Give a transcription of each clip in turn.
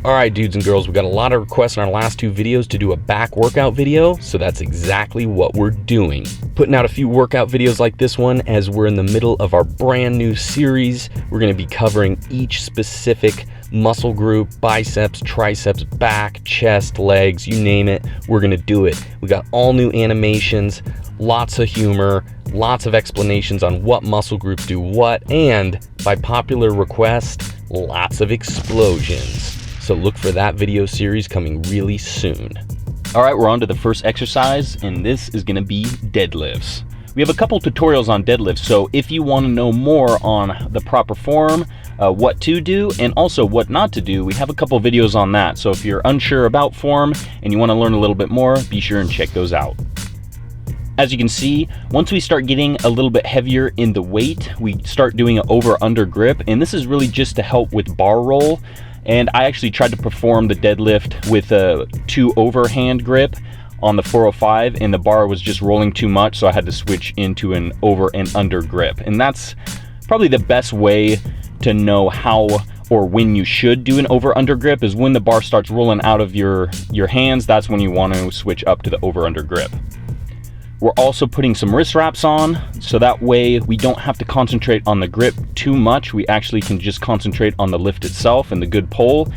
Alright dudes and girls, we got a lot of requests in our last two videos to do a back workout video, so that's exactly what we're doing. Putting out a few workout videos like this one as we're in the middle of our brand new series. We're going to be covering each specific muscle group: biceps, triceps, back, chest, legs, you name it, we're going to do it. We got all new animations, lots of humor, lots of explanations on what muscle groups do what, and by popular request, lots of explosions. So look for that video series coming really soon. All right, we're on to the first exercise, and this is gonna be deadlifts. We have a couple tutorials on deadlifts, so if you wanna know more on the proper form, what to do, and also what not to do, we have a couple videos on that. So if you're unsure about form and you wanna learn a little bit more, be sure and check those out. As you can see, once we start getting a little bit heavier in the weight, we start doing an over-under grip, and this is really just to help with bar roll. And I actually tried to perform the deadlift with a 2 overhand grip on the 405, and the bar was just rolling too much, so I had to switch into an over and under grip. And that's probably the best way to know how or when you should do an over-under grip, is when the bar starts rolling out of your hands. That's when you want to switch up to the over-under grip. We're also putting some wrist wraps on, so that way we don't have to concentrate on the grip too much. We actually can just concentrate on the lift itself and the good pull.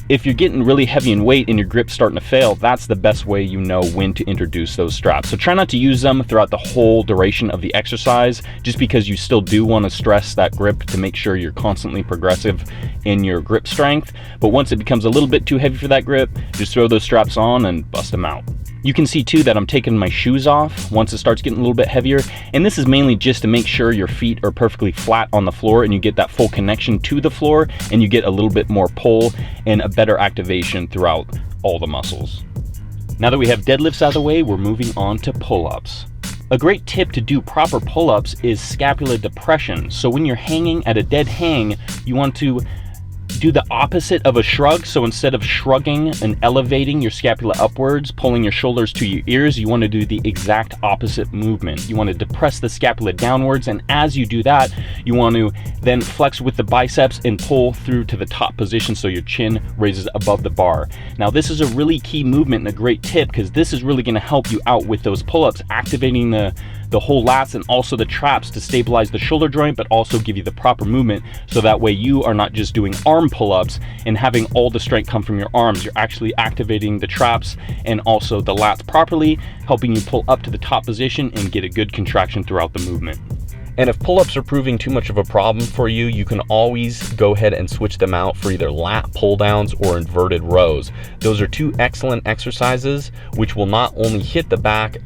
If you're getting really heavy in weight and your grip's starting to fail, that's the best way you know when to introduce those straps. So try not to use them throughout the whole duration of the exercise, just because you still do want to stress that grip to make sure you're constantly progressive in your grip strength. But once it becomes a little bit too heavy for that grip, just throw those straps on and bust them out. You can see too that I'm taking my shoes off once it starts getting a little bit heavier, and this is mainly just to make sure your feet are perfectly flat on the floor and you get that full connection to the floor, and you get a little bit more pull and a better activation throughout all the muscles. Now that we have deadlifts out of the way, we're moving on to pull-ups. A great tip to do proper pull-ups is scapular depression. So when you're hanging at a dead hang, you want to do the opposite of a shrug. So instead of shrugging and elevating your scapula upwards, pulling your shoulders to your ears, you want to do the exact opposite movement. You want to depress the scapula downwards, and as you do that, you want to then flex with the biceps and pull through to the top position so your chin raises above the bar. Now this is a really key movement and a great tip, because this is really going to help you out with those pull-ups, activating the whole lats and also the traps to stabilize the shoulder joint, but also give you the proper movement, so that way you are not just doing arm pull-ups and having all the strength come from your arms. You're actually activating the traps and also the lats properly, helping you pull up to the top position and get a good contraction throughout the movement. And if pull-ups are proving too much of a problem for you, you can always go ahead and switch them out for either lat pull downs or inverted rows. Those are two excellent exercises which will not only hit the back,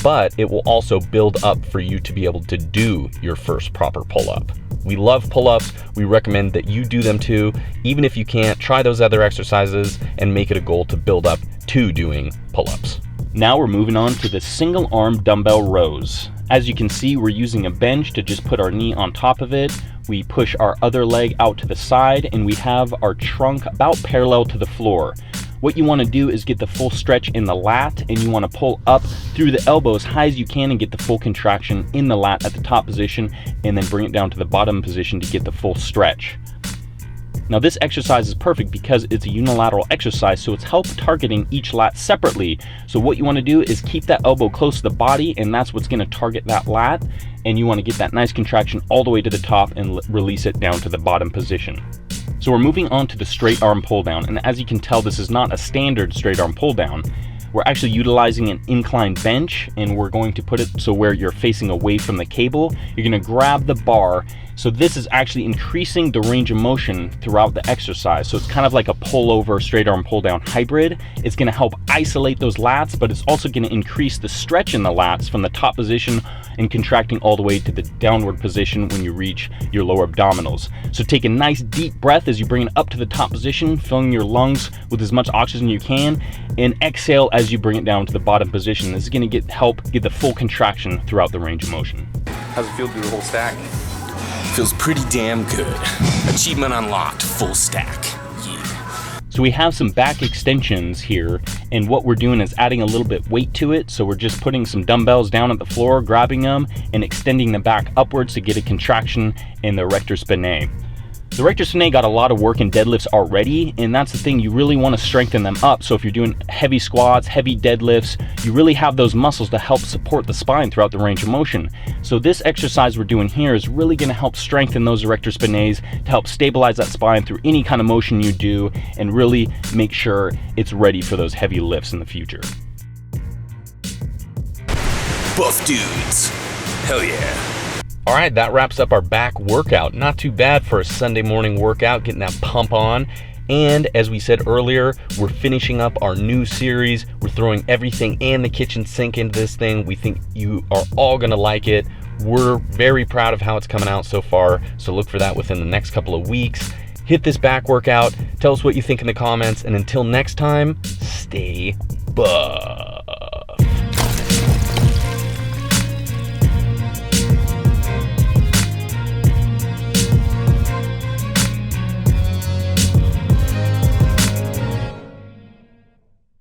but it will also build up for you to be able to do your first proper pull-up. We love pull-ups. We recommend that you do them too. Even if you can't, try those other exercises and make it a goal to build up to doing pull-ups. Now we're moving on to the single arm dumbbell rows. As you can see, we're using a bench to just put our knee on top of it. We push our other leg out to the side, and we have our trunk about parallel to the floor. What you want to do is get the full stretch in the lat, and you want to pull up through the elbow as high as you can and get the full contraction in the lat at the top position, and then bring it down to the bottom position to get the full stretch. Now this exercise is perfect because it's a unilateral exercise, so it's targeting each lat separately. So what you want to do is keep that elbow close to the body, and that's what's going to target that lat, and you want to get that nice contraction all the way to the top and release it down to the bottom position. So we're moving on to the straight arm pull down, and as you can tell, this is not a standard straight arm pull down. We're actually utilizing an inclined bench, and we're going to put it so where you're facing away from the cable. You're going to grab the bar. So this is actually increasing the range of motion throughout the exercise. So it's kind of like a pull over straight arm pull down hybrid. It's going to help isolate those lats, but it's also going to increase the stretch in the lats from the top position and contracting all the way to the downward position when you reach your lower abdominals. So take a nice deep breath as you bring it up to the top position, filling your lungs with as much oxygen you can, and exhale as you bring it down to the bottom position. This is going to help get the full contraction throughout the range of motion. How's it feel to do the whole stack? Feels pretty damn good. Achievement unlocked, full stack. Yeah. So we have some back extensions here, and what we're doing is adding a little bit weight to it. So we're just putting some dumbbells down at the floor, grabbing them and extending the back upwards to get a contraction in the rector spinae. The rectus spinae got a lot of work in deadlifts already, and that's the thing, you really want to strengthen them up. So if you're doing heavy squats, heavy deadlifts, you really have those muscles to help support the spine throughout the range of motion. So this exercise we're doing here is really going to help strengthen those rectus spinae to help stabilize that spine through any kind of motion you do, and really make sure it's ready for those heavy lifts in the future. Buff dudes. Hell yeah. All right, that wraps up our back workout. Not too bad for a Sunday morning workout, getting that pump on. And as we said earlier, we're finishing up our new series. We're throwing everything and the kitchen sink into this thing. We think you are all gonna like it. We're very proud of how it's coming out so far, so look for that within the next couple of weeks. Hit this back workout, tell us what you think in the comments, and until next time, stay buff.